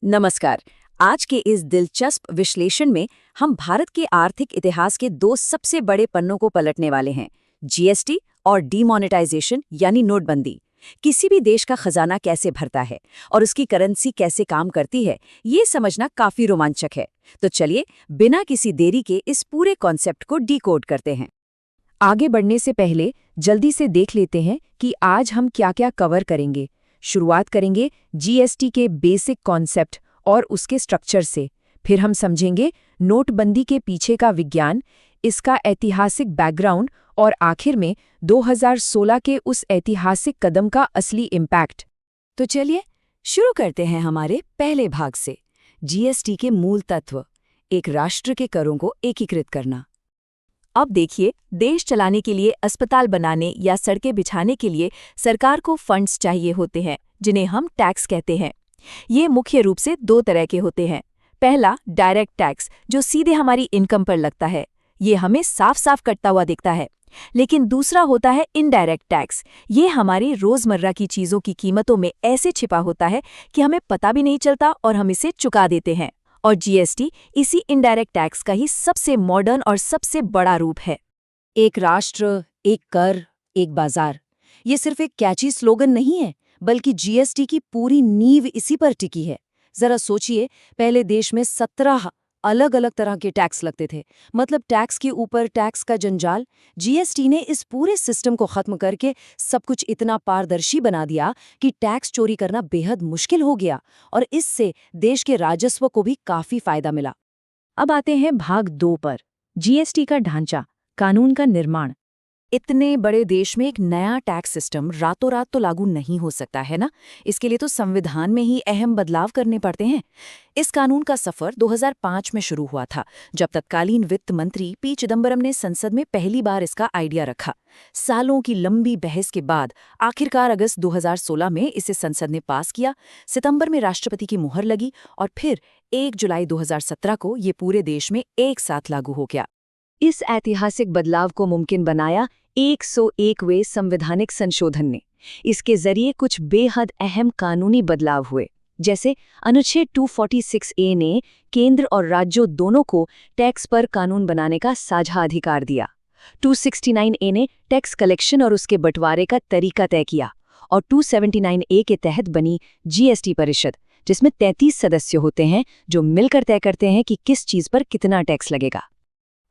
नमस्कार। आज के इस दिलचस्प विश्लेषण में हम भारत के आर्थिक इतिहास के दो सबसे बड़े पन्नों को पलटने वाले हैं, जीएसटी और डीमोनेटाइजेशन यानी नोटबंदी। किसी भी देश का खजाना कैसे भरता है और उसकी करेंसी कैसे काम करती है, ये समझना काफी रोमांचक है। तो चलिए बिना किसी देरी के इस पूरे कॉन्सेप्ट को डिकोड करते हैं। आगे बढ़ने से पहले जल्दी से देख लेते हैं कि आज हम क्या-क्या कवर करेंगे। शुरुआत करेंगे जीएसटी के बेसिक कॉन्सेप्ट और उसके स्ट्रक्चर से। फिर हम समझेंगे नोटबंदी के पीछे का विज्ञान, इसका ऐतिहासिक बैकग्राउंड और आखिर में 2016 के उस ऐतिहासिक कदम का असली इम्पैक्ट। तो चलिए शुरू करते हैं हमारे पहले भाग से, जीएसटी के मूल तत्व, एक राष्ट्र के करों को एकीकृत करना। अब देखिए, देश चलाने के लिए, अस्पताल बनाने या सड़कें बिछाने के लिए सरकार को फंड्स चाहिए होते हैं, जिन्हें हम टैक्स कहते हैं। ये मुख्य रूप से दो तरह के होते हैं। पहला, डायरेक्ट टैक्स, जो सीधे हमारी इनकम पर लगता है। ये हमें साफ साफ कटता हुआ दिखता है। लेकिन दूसरा होता है इनडायरेक्ट टैक्स। ये हमारी रोजमर्रा की चीजों की कीमतों में ऐसे छिपा होता है कि हमें पता भी नहीं चलता और हम इसे चुका देते हैं। और जीएसटी इसी इनडायरेक्ट टैक्स का ही सबसे मॉडर्न और सबसे बड़ा रूप है। एक राष्ट्र, एक कर, एक बाजार। ये सिर्फ एक कैची स्लोगन नहीं है, बल्कि जीएसटी की पूरी नींव इसी पर टिकी है। जरा सोचिए, पहले देश में 17 अलग अलग तरह के टैक्स लगते थे। मतलब टैक्स के ऊपर टैक्स का जंजाल। जीएसटी ने इस पूरे सिस्टम को खत्म करके सब कुछ इतना पारदर्शी बना दिया कि टैक्स चोरी करना बेहद मुश्किल हो गया और इससे देश के राजस्व को भी काफी फायदा मिला। अब आते हैं भाग 2 पर, जीएसटी का ढांचा, कानून का निर्माण। इतने बड़े देश में एक नया टैक्स सिस्टम रातों रात तो लागू नहीं हो सकता है ना। इसके लिए तो संविधान में ही अहम बदलाव करने पड़ते हैं। इस कानून का सफर 2005 में शुरू हुआ था, जब तत्कालीन वित्त मंत्री पी चिदम्बरम ने संसद में पहली बार इसका आइडिया रखा। सालों की लंबी बहस के बाद आखिरकार अगस्त 2016 में इसे संसद ने पास किया। सितंबर में राष्ट्रपति की मुहर लगी और फिर 1 जुलाई 2017 को ये पूरे देश में एक साथ लागू हो गया। इस ऐतिहासिक बदलाव को मुमकिन बनाया 101वें संवैधानिक संशोधन ने। इसके जरिए कुछ बेहद अहम कानूनी बदलाव हुए, जैसे अनुच्छेद 246A ने केंद्र और राज्यों दोनों को टैक्स पर कानून बनाने का साझा अधिकार दिया। 269A ने टैक्स कलेक्शन और उसके बंटवारे का तरीका तय किया और 279A के तहत बनी जीएसटी परिषद, जिसमें 33 सदस्य होते हैं जो मिलकर तय करते हैं कि किस चीज पर कितना टैक्स लगेगा।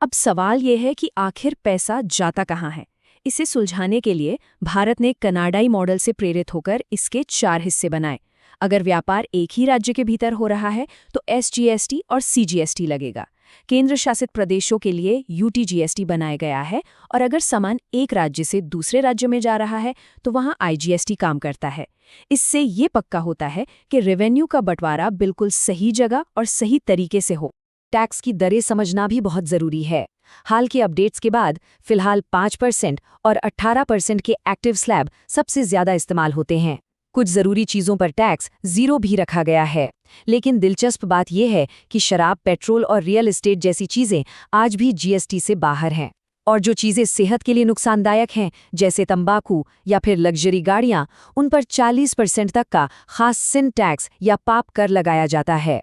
अब सवाल यह है कि आखिर पैसा जाता कहाँ है। इसे सुलझाने के लिए भारत ने कनाडाई मॉडल से प्रेरित होकर इसके 4 हिस्से बनाए। अगर व्यापार एक ही राज्य के भीतर हो रहा है तो एसजीएसटी और सीजीएसटी लगेगा। केंद्र शासित प्रदेशों के लिए यूटीजीएसटी बनाया गया है और अगर सामान एक राज्य से दूसरे राज्य में जा रहा है तो वहां आईजीएसटी काम करता है। इससे ये पक्का होता है कि रेवेन्यू का बंटवारा बिल्कुल सही जगह और सही तरीके से हो। टैक्स की दरें समझना भी बहुत जरूरी है। हाल के अपडेट्स के बाद फिलहाल 5% और 18% के एक्टिव स्लैब सबसे ज्यादा इस्तेमाल होते हैं। कुछ जरूरी चीजों पर टैक्स 0 भी रखा गया है। लेकिन दिलचस्प बात यह है कि शराब, पेट्रोल और रियल एस्टेट जैसी चीजें आज भी जीएसटी से बाहर हैं। और जो चीजें सेहत के लिए नुकसानदायक हैं, जैसे तंबाकू या फिर लग्जरी गाड़ियां, उन पर 40% तक का खास सिन टैक्स या पाप कर लगाया जाता है।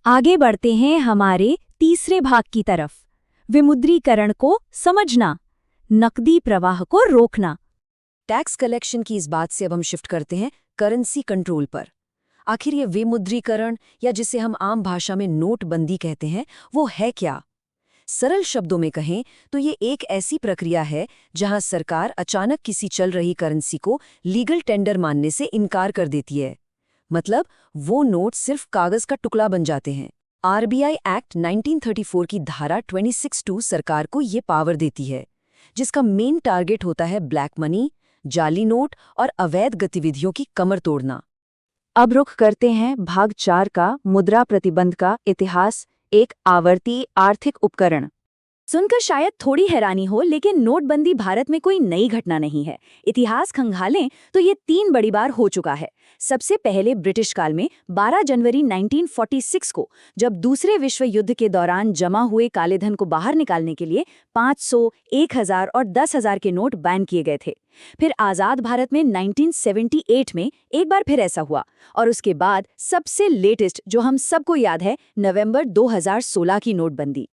आगे बढ़ते हैं हमारे तीसरे भाग की तरफ, विमुद्रीकरण को समझना, नकदी प्रवाह को रोकना। टैक्स कलेक्शन की इस बात से अब हम शिफ्ट करते हैं करेंसी कंट्रोल पर। आखिर ये विमुद्रीकरण या जिसे हम आम भाषा में नोटबंदी कहते हैं, वो है क्या? सरल शब्दों में कहें तो ये एक ऐसी प्रक्रिया है जहां सरकार अचानक किसी चल रही करेंसी को लीगल टेंडर मानने से इनकार कर देती है। मतलब वो नोट सिर्फ कागज का टुकड़ा बन जाते हैं। आरबीआई एक्ट 1934 की धारा 26(2) सरकार को ये पावर देती है, जिसका मेन टारगेट होता है ब्लैक मनी, जाली नोट और अवैध गतिविधियों की कमर तोड़ना। अब रुख करते हैं भाग 4 का, मुद्रा प्रतिबंध का इतिहास, एक आवर्ती आर्थिक उपकरण। सुनकर शायद थोड़ी हैरानी हो, लेकिन नोटबंदी भारत में कोई नई घटना नहीं है। इतिहास खंगालें तो ये 3 बड़ी बार हो चुका है। सबसे पहले ब्रिटिश काल में 12 जनवरी 1946 को, जब दूसरे विश्व युद्ध के दौरान जमा हुए काले धन को बाहर निकालने के लिए 500, 1000 और 10,000 के नोट बैन किए गए थे। फिर आज़ाद भारत में 1978 में एक बार फिर ऐसा हुआ, और उसके बाद सबसे लेटेस्ट जो हम सबको याद है, नवंबर 2016 की नोटबंदी।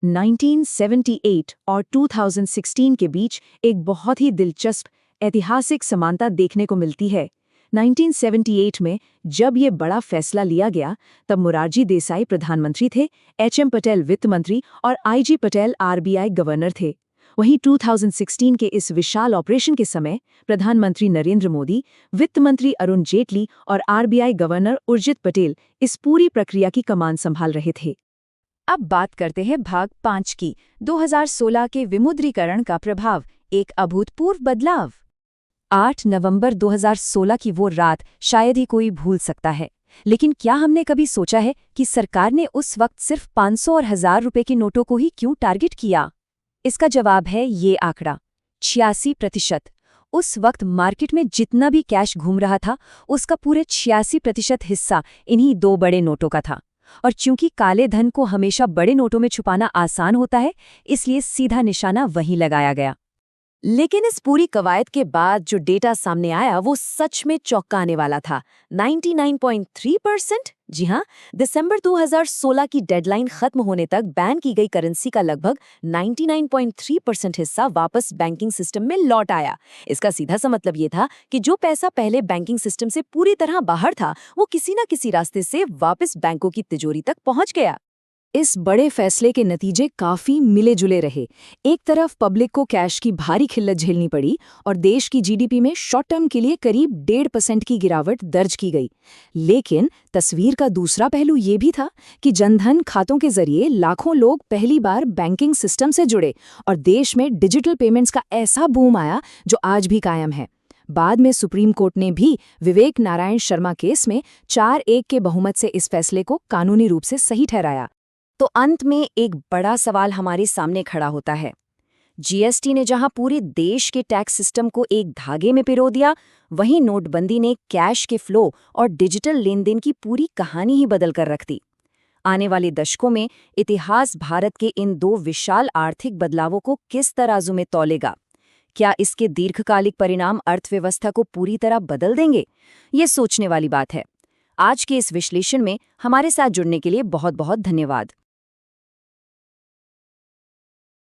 1978 और 2016 के बीच एक बहुत ही दिलचस्प ऐतिहासिक समानता देखने को मिलती है। 1978 में जब ये बड़ा फैसला लिया गया, तब मोरारजी देसाई प्रधानमंत्री थे, एचएम पटेल वित्त मंत्री और आईजी पटेल आरबीआई गवर्नर थे। वहीं 2016 के इस विशाल ऑपरेशन के समय प्रधानमंत्री नरेंद्र मोदी, वित्त मंत्री अरुण जेटली और आरबीआई गवर्नर उर्जित पटेल इस पूरी प्रक्रिया की कमान संभाल रहे थे। अब बात करते हैं भाग 5 की, 2016 के विमुद्रीकरण का प्रभाव, एक अभूतपूर्व बदलाव। 8 नवंबर 2016 की वो रात शायद ही कोई भूल सकता है, लेकिन क्या हमने कभी सोचा है कि सरकार ने उस वक्त सिर्फ 500 और 1000 रुपए के नोटों को ही क्यों टारगेट किया? इसका जवाब है ये आंकड़ा, 86%। उस वक्त मार्केट में जितना भी कैश घूम रहा था, उसका पूरे 86% हिस्सा इन्हीं 2 बड़े नोटों का था। और चूंकि काले धन को हमेशा बड़े नोटों में छुपाना आसान होता है, इसलिए सीधा निशाना वहीं लगाया गया। लेकिन इस पूरी कवायद के बाद जो डेटा सामने आया वो सच में चौंकाने वाला था। 99.3%। जी हाँ, दिसंबर 2016 की डेडलाइन खत्म होने तक बैन की गई करेंसी का लगभग 99.3% हिस्सा वापस बैंकिंग सिस्टम में लौट आया। इसका सीधा सा मतलब ये था कि जो पैसा पहले बैंकिंग सिस्टम से पूरी तरह बाहर था, वो किसी न किसी रास्ते से वापस बैंकों की तिजोरी तक पहुंच गया। इस बड़े फैसले के नतीजे काफी मिले जुले रहे। एक तरफ पब्लिक को कैश की भारी किल्लत झेलनी पड़ी और देश की जीडीपी में शॉर्ट टर्म के लिए करीब 1.5% की गिरावट दर्ज की गई। लेकिन तस्वीर का दूसरा पहलू ये भी था कि जनधन खातों के जरिए लाखों लोग पहली बार बैंकिंग सिस्टम से जुड़े और देश में डिजिटल पेमेंट्स का ऐसा बूम आया जो आज भी कायम है। बाद में सुप्रीम कोर्ट ने भी विवेक नारायण शर्मा केस में 4-1 के बहुमत से इस फैसले को कानूनी रूप से सही ठहराया। तो अंत में एक बड़ा सवाल हमारे सामने खड़ा होता है। जीएसटी ने जहां पूरे देश के टैक्स सिस्टम को एक धागे में पिरो दिया, वहीं नोटबंदी ने कैश के फ्लो और डिजिटल लेनदेन की पूरी कहानी ही बदल कर रख दी। आने वाले दशकों में इतिहास भारत के इन 2 विशाल आर्थिक बदलावों को किस तराजू में तौलेगा? क्या इसके दीर्घकालिक परिणाम अर्थव्यवस्था को पूरी तरह बदल देंगे? ये सोचने वाली बात है। आज के इस विश्लेषण में हमारे साथ जुड़ने के लिए बहुत बहुत धन्यवाद।